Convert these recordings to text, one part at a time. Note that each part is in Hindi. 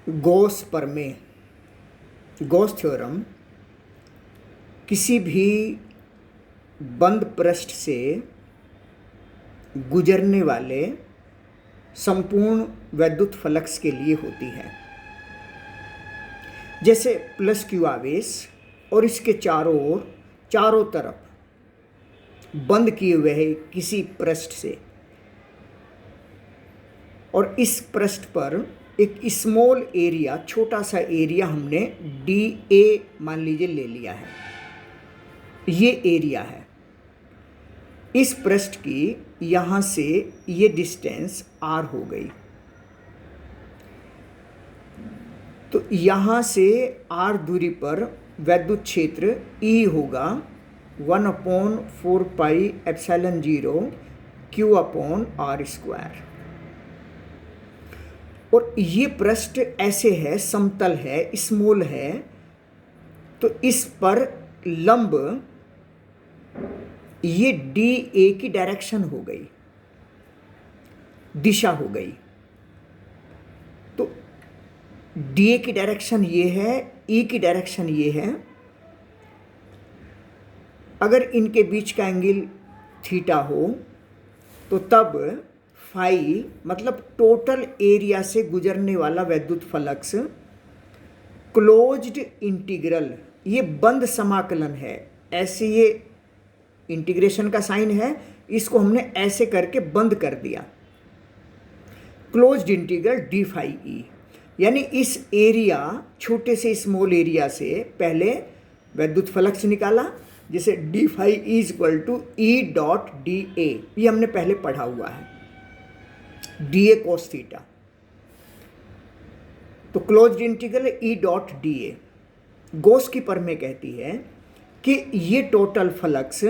गॉस प्रमेय, गॉस थ्योरम किसी भी बंद पृष्ठ से गुजरने वाले संपूर्ण वैद्युत फ्लक्स के लिए होती है। जैसे प्लस क्यू आवेश और इसके चारों तरफ बंद किए हुए है किसी पृष्ठ से, और इस पृष्ठ पर एक स्मॉल एरिया, छोटा सा एरिया हमने डी ए मान लीजिए ले लिया है। ये एरिया है इस पृष्ठ की, यहाँ से ये डिस्टेंस आर हो गई। तो यहाँ से आर दूरी पर वैद्युत क्षेत्र E होगा 1/4 पाई एप्सिलॉन 0 Q/r²। और ये पृष्ठ ऐसे है, समतल है, स्मॉल है, तो इस पर लंब ये डी ए की डायरेक्शन हो गई, दिशा हो गई। तो डी ए की डायरेक्शन ये है, ई की डायरेक्शन ये है। अगर इनके बीच का एंगल थीटा हो तो तब फाई मतलब टोटल एरिया से गुजरने वाला वैद्युत फ्लक्स क्लोज्ड इंटीग्रल, ये बंद समाकलन है। ऐसे ये इंटीग्रेशन का साइन है, इसको हमने ऐसे करके बंद कर दिया। Closed integral d phi E, यानी इस एरिया, छोटे से स्मॉल एरिया से पहले वैद्युत फ्लक्स निकाला, जिसे d phi E equal to E dot d A, ये हमने पहले पढ़ा हुआ है, डी ए कोस थीटा। तो closed integral E dot d A. Gauss की प्रमेय कहती है कि ये टोटल फ्लक्स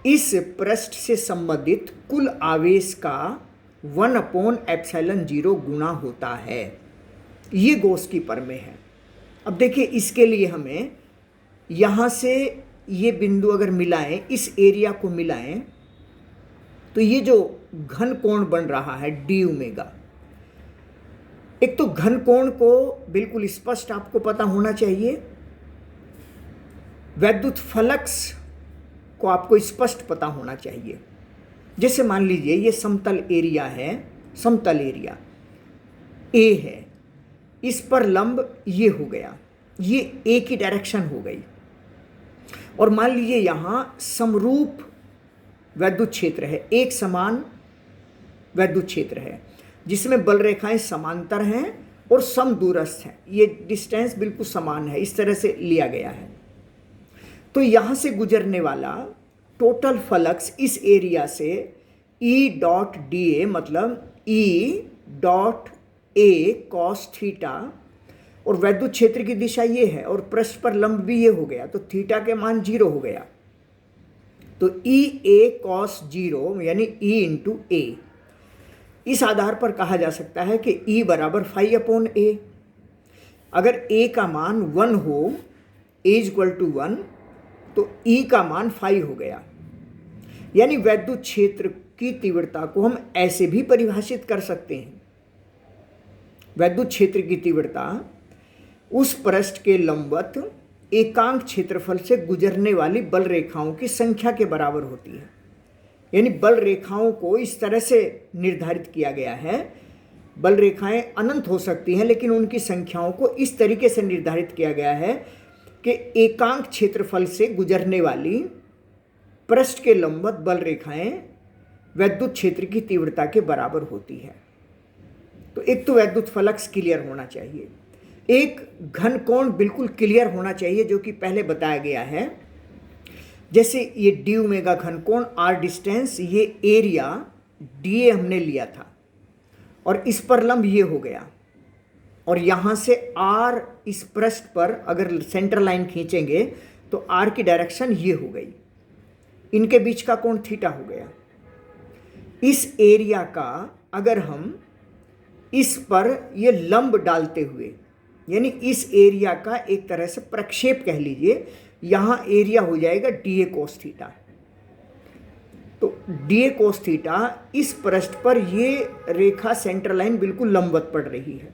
इस पृष्ठ से संबंधित कुल आवेश का 1/ε0 गुणा होता है। ये गॉस की प्रमेय है। अब देखिए, इसके लिए हमें यहाँ से ये बिंदु अगर मिलाएं, इस एरिया को मिलाएं, तो ये जो घन कोण बन रहा है डी ओमेगा, एक तो घन कोण को बिल्कुल स्पष्ट आपको पता होना चाहिए, वैद्युत फ्लक्स को आपको स्पष्ट पता होना चाहिए। जैसे मान लीजिए ये समतल एरिया है, समतल एरिया ए है, इस पर लंब ये हो गया, ये ए की डायरेक्शन हो गई। और मान लीजिए यहाँ समरूप वैद्युत क्षेत्र है, एक समान वैद्युत क्षेत्र है जिसमें बल रेखाएं समांतर हैं और समदूरस्थ हैं, ये डिस्टेंस बिल्कुल समान है, इस तरह से लिया गया है। तो यहाँ से गुजरने वाला टोटल फ्लक्स इस एरिया से ई डॉट डी ए मतलब E dot A cos theta, और वैद्युत क्षेत्र की दिशा ये है और पृष्ठ पर लंब भी ये हो गया, तो थीटा के मान 0 हो गया। तो ई ए कॉस 0 यानी ई इंटू ए। इस आधार पर कहा जा सकता है कि ई बराबर φ/a। अगर ए का मान 1 हो, ए इक्वल टू 1, तो ई का मान फाई हो गया। यानी वैद्युत क्षेत्र की तीव्रता को हम ऐसे भी परिभाषित कर सकते हैं, वैद्युत क्षेत्र की तीव्रता उस पृष्ठ के लंबवत एकांक क्षेत्रफल से गुजरने वाली बल रेखाओं की संख्या के बराबर होती है। यानी बल रेखाओं को इस तरह से निर्धारित किया गया है, बल रेखाएं अनंत हो सकती हैं, लेकिन उनकी संख्याओं को इस तरीके से निर्धारित किया गया है कि एकांक क्षेत्रफल से गुजरने वाली पृष्ठ के लंबवत बल रेखाएं वैद्युत क्षेत्र की तीव्रता के बराबर होती है। तो एक तो वैद्युत फ्लक्स क्लियर होना चाहिए, एक घन कोण बिल्कुल क्लियर होना चाहिए, जो कि पहले बताया गया है। जैसे ये डी ओमेगा घन कोण, आर डिस्टेंस, ये एरिया डी ए हमने लिया था और इस पर लंब ये हो गया, और यहाँ से आर इस पृष्ठ पर अगर सेंटर लाइन खींचेंगे तो आर की डायरेक्शन ये हो गई, इनके बीच का कोण थीटा हो गया। इस एरिया का अगर हम इस पर ये लंब डालते हुए, यानी इस एरिया का एक तरह से प्रक्षेप कह लीजिए, यहाँ एरिया हो जाएगा डी ए कोस थीटा। तो डी ए कोस थीटा, इस पृष्ठ पर ये रेखा सेंटर लाइन बिल्कुल लंबवत पड़ रही है।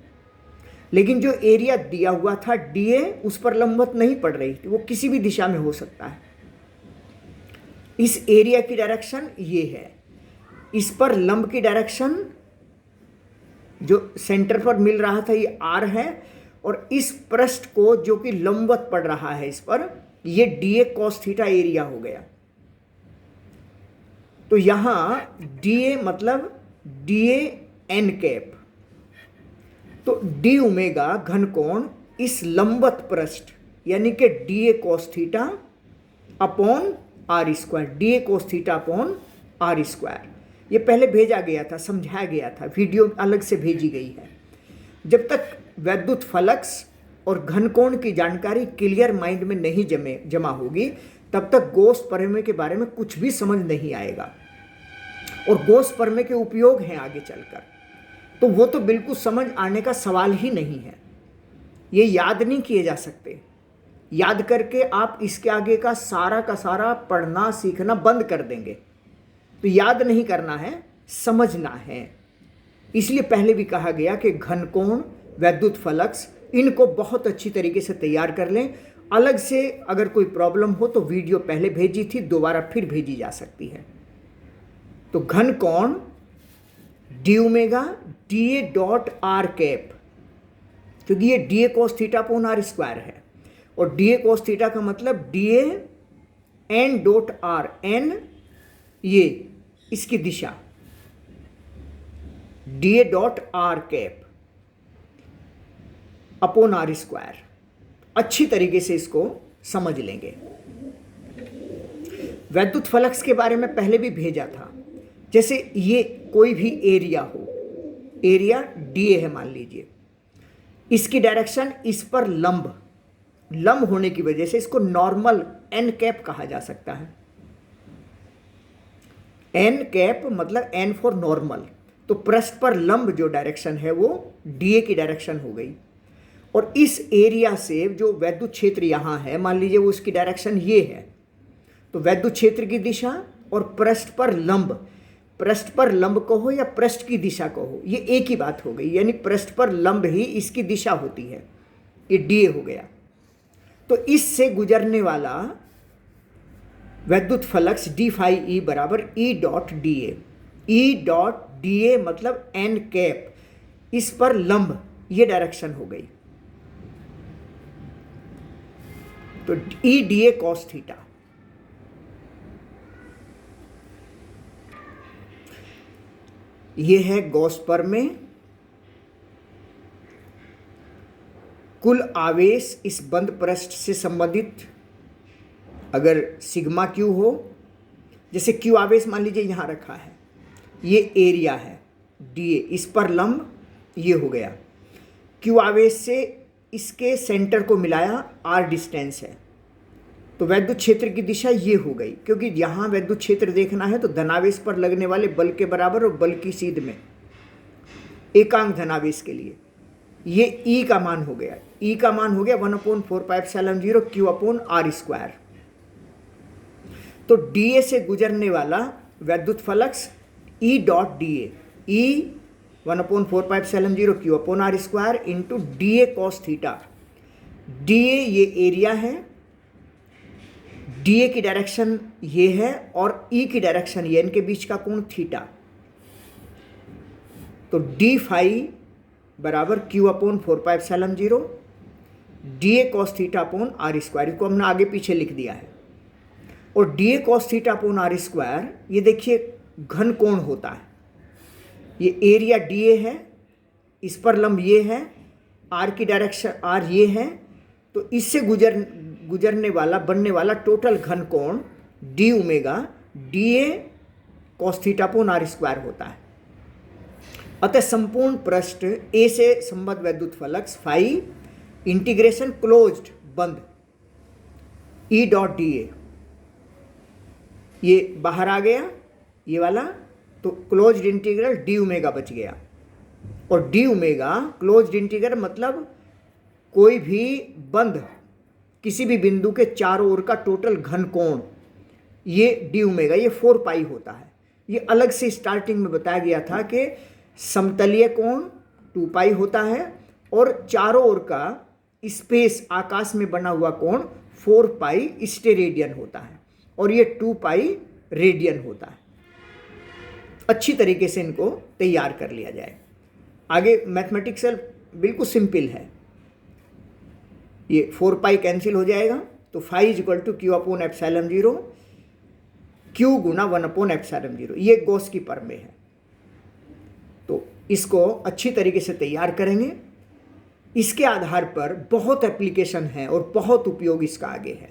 लेकिन जो एरिया दिया हुआ था डीए उस पर लंबवत नहीं पड़ रही थी, वो किसी भी दिशा में हो सकता है। इस एरिया की डायरेक्शन ये है, इस पर लंब की डायरेक्शन जो सेंटर पर मिल रहा था ये आर है, और इस पृष्ठ को जो कि लंबवत पड़ रहा है इस पर, ये डीए कॉस थीटा एरिया हो गया। तो यहां डीए मतलब डीए एन कैप, तो डी ओमेगा घन कोण इस लंबवत पृष्ठ यानी कि d A cos theta upon are square, d A cos theta upon are square. ये पहले भेजा गया था, समझाया गया था, वीडियो अलग से भेजी गई है। जब तक वैद्युत फ्लक्स और घनकोण की जानकारी क्लियर माइंड में नहीं जमा होगी, तब तक गॉस प्रमेय के बारे में कुछ भी समझ नहीं आएगा। और गॉस प्रमेय के उपयोग हैं आगे चलकर, तो वो तो बिल्कुल समझ आने का सवाल ही नहीं है। ये याद नहीं किए जा सकते। याद करके आप इसके आगे का सारा पढ़ना सीखना बंद कर देंगे। तो याद नहीं करना है, समझना है। इसलिए पहले भी कहा गया कि घनकोण, वैद्युत फ्लक्स, इनको बहुत अच्छी तरीके से तैयार कर लें। अलग से अगर कोई प्रॉब्लम हो तो वीडियो पहले भेजी थी, दोबारा फिर भेजी जा सकती है। तो घनकोण D omega DA dot R cap, क्योंकि ये DA cos theta upon are square है, और डीए कॉस थीटा का मतलब DA N dot R, N ये इसकी दिशा, DA dot R cap upon are square. अच्छी तरीके से इसको समझ लेंगे। वैद्युत फ्लक्स के बारे में पहले भी भेजा था। जैसे ये कोई भी एरिया हो, एरिया डीए है मान लीजिए, इसकी डायरेक्शन इस पर लंब होने की वजह से इसको नॉर्मल एन कैप कहा जा सकता है। एन कैप मतलब एन फॉर नॉर्मल। तो पृष्ठ पर लंब जो डायरेक्शन है वो डीए की डायरेक्शन हो गई। और इस एरिया से जो वैद्युत क्षेत्र यहाँ है, मान लीजिए वो उसकी डायरेक्शन ये है, तो वैद्युत क्षेत्र की दिशा और पृष्ठ पर लंब कहो या पृष्ठ की दिशा कहो, ये एक ही बात हो गई। यानी पृष्ठ पर लंब ही इसकी दिशा होती है, ये डीए हो गया। तो इससे गुजरने वाला वैद्युत फ्लक्स डी फाई ई बराबर ई डॉट डीए। ई डॉट डीए मतलब एन कैप, इस पर लंब, ये डायरेक्शन हो गई। तो ई डीए कॉस थीटा। ये है गॉस प्रमेय। कुल आवेश इस बंद पृष्ठ से संबंधित अगर सिग्मा क्यू हो, जैसे क्यू आवेश मान लीजिए यहाँ रखा है, ये एरिया है डीए, इस पर लंब ये हो गया। क्यू आवेश से इसके सेंटर को मिलाया, आर डिस्टेंस है, तो वैद्युत क्षेत्र की दिशा ये हो गई। क्योंकि यहाँ वैद्युत क्षेत्र देखना है तो धनावेश पर लगने वाले बल के बराबर और बल की सीध में एकांक धनावेश के लिए ये ई का मान हो गया। ई का मान हो गया 1/4πε0 क्यू अपॉन आर स्क्वायर। तो डीए से गुजरने वाला वैद्युत flux E dot DA, E 1/4πε0 Q upon are square into DA cos theta. DA ये एरिया है, डीए की डायरेक्शन ये है और ई की डायरेक्शन ये, इनके बीच का कोण थीटा। तो डी फाई बराबर Q upon 4πε0 DA cos theta upon are square, को हमने आगे पीछे लिख दिया है। और DA cos theta upon are square, ये देखिए घन कोण होता है। ये एरिया डीए है, इस पर लंब ये है, आर की डायरेक्शन आर ये है, तो इससे गुजरने वाला बनने वाला टोटल घन कोण d omega d A cos theta upon are square होता है। अतः संपूर्ण पृष्ठ ए से संबद्ध वैद्युत फ्लक्स फाई इंटीग्रेशन क्लोज्ड बंद ई डॉट डीए, ये बाहर आ गया ये वाला, तो क्लोज्ड इंटीग्रल डी ओमेगा बच गया। और डी ओमेगा क्लोज्ड इंटीग्रल मतलब कोई भी बंद किसी भी बिंदु के चारों ओर का टोटल घन कोण, ये डी ओमेगा, ये 4 पाई होता है। ये अलग से स्टार्टिंग में बताया गया था कि समतलीय कोण 2 पाई होता है और चारों ओर का स्पेस आकाश में बना हुआ कोण 4 पाई स्टेरेडियन होता है और ये 2 पाई रेडियन होता है। अच्छी तरीके से इनको तैयार कर लिया जाए। आगे मैथमेटिक्सल बिल्कुल सिंपल है, ये 4 पाई कैंसिल हो जाएगा तो phi is equal to q upon epsilon 0, q गुना 1 अपॉन एप्सिलॉन 0, ये गॉस की प्रमेय है। तो इसको अच्छी तरीके से तैयार करेंगे। इसके आधार पर बहुत एप्लीकेशन है और बहुत उपयोग इसका आगे है।